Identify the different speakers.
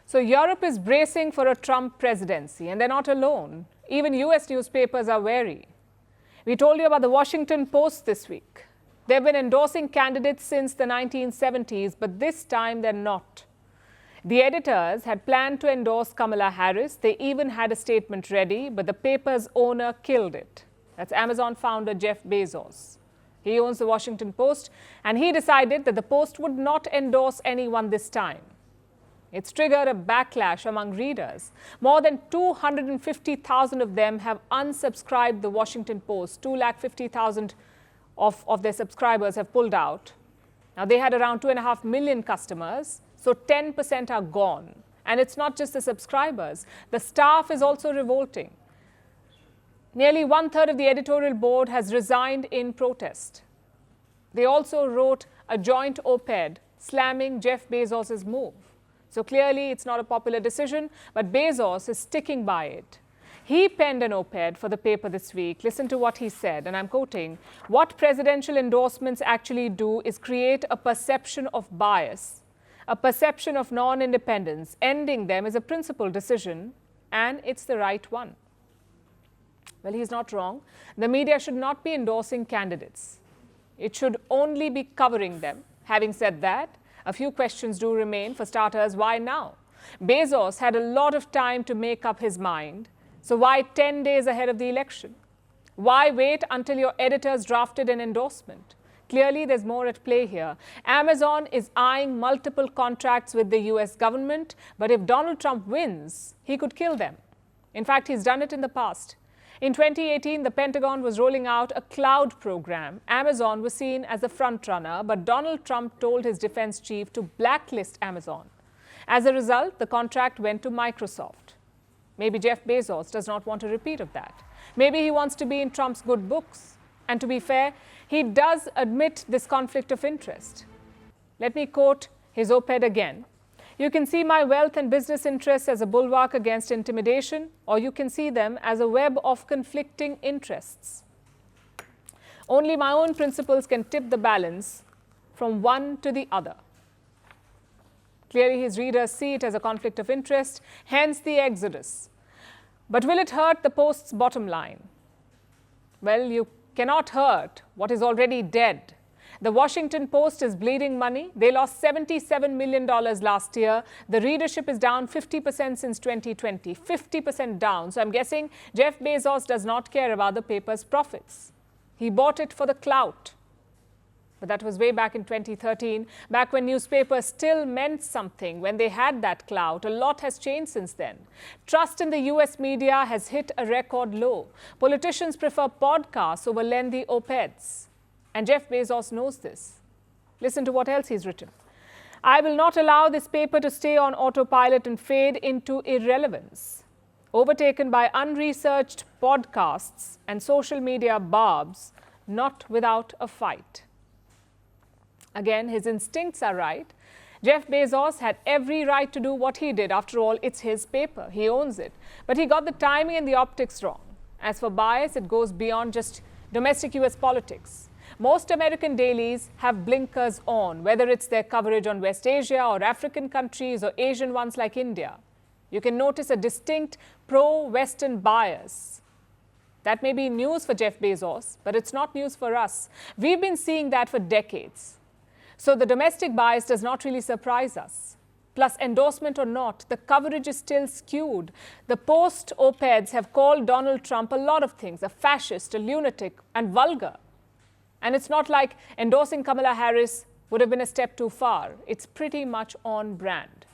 Speaker 1: So Europe is bracing for a Trump presidency, and they're not alone. Even US newspapers are wary. We told you about the Washington Post this week. They've been endorsing candidates since the 1970s, but this time they're not. The editors had planned to endorse Kamala Harris. They even had a statement ready, but the paper's owner killed it. That's Amazon founder Jeff Bezos. He owns the Washington Post, and he decided that the Post would not endorse anyone this time. It's triggered a backlash among readers. More than 250,000 of them have unsubscribed the Washington Post. 250,000 of their subscribers have pulled out. Now, they had around 2.5 million customers, so 10% are gone. And it's not just the subscribers. The staff is also revolting. Nearly 1/3 of the editorial board has resigned in protest. They also wrote a joint op-ed slamming Jeff Bezos' move. So clearly, it's not a popular decision, but Bezos is sticking by it. He penned an op-ed for the paper this week. Listen to what he said, and I'm quoting, "What presidential endorsements actually do is create a perception of bias, a perception of non-independence. Ending them is a principled decision, and it's the right one." Well, he's not wrong. The media should not be endorsing candidates. It should only be covering them. Having said that, a few questions do remain. For starters, why now? Bezos had a lot of time to make up his mind. So why 10 days ahead of the election? Why wait until your editors drafted an endorsement? Clearly, there's more at play here. Amazon is eyeing multiple contracts with the US government, but if Donald Trump wins, he could kill them. In fact, he's done it in the past. In 2018, the Pentagon was rolling out a cloud program. Amazon was seen as the frontrunner, but Donald Trump told his defense chief to blacklist Amazon. As a result, the contract went to Microsoft. Maybe Jeff Bezos does not want a repeat of that. Maybe he wants to be in Trump's good books. And to be fair, he does admit this conflict of interest. Let me quote his op-ed again. "You can see my wealth and business interests as a bulwark against intimidation, or you can see them as a web of conflicting interests. Only my own principles can tip the balance from one to the other." Clearly, his readers see it as a conflict of interest, hence the exodus. But will it hurt the Post's bottom line? Well, you cannot hurt what is already dead. The Washington Post is bleeding money. They lost $77 million last year. The readership is down 50% since 2020, 50% down. So I'm guessing Jeff Bezos does not care about the paper's profits. He bought it for the clout. But that was way back in 2013, back when newspapers still meant something, when they had that clout. A lot has changed since then. Trust in the US media has hit a record low. Politicians prefer podcasts over lengthy op-eds. And Jeff Bezos knows this. Listen to what else he's written. "I will not allow this paper to stay on autopilot and fade into irrelevance, overtaken by unresearched podcasts and social media barbs, not without a fight." Again, his instincts are right. Jeff Bezos had every right to do what he did. After all, it's his paper. He owns it. But he got the timing and the optics wrong. As for bias, it goes beyond just domestic US politics. Most American dailies have blinkers on, whether it's their coverage on West Asia or African countries or Asian ones like India. You can notice a distinct pro-Western bias. That may be news for Jeff Bezos, but it's not news for us. We've been seeing that for decades. So the domestic bias does not really surprise us. Plus, endorsement or not, the coverage is still skewed. The Post op-eds have called Donald Trump a lot of things, a fascist, a lunatic, and vulgar. And it's not like endorsing Kamala Harris would have been a step too far. It's pretty much on brand.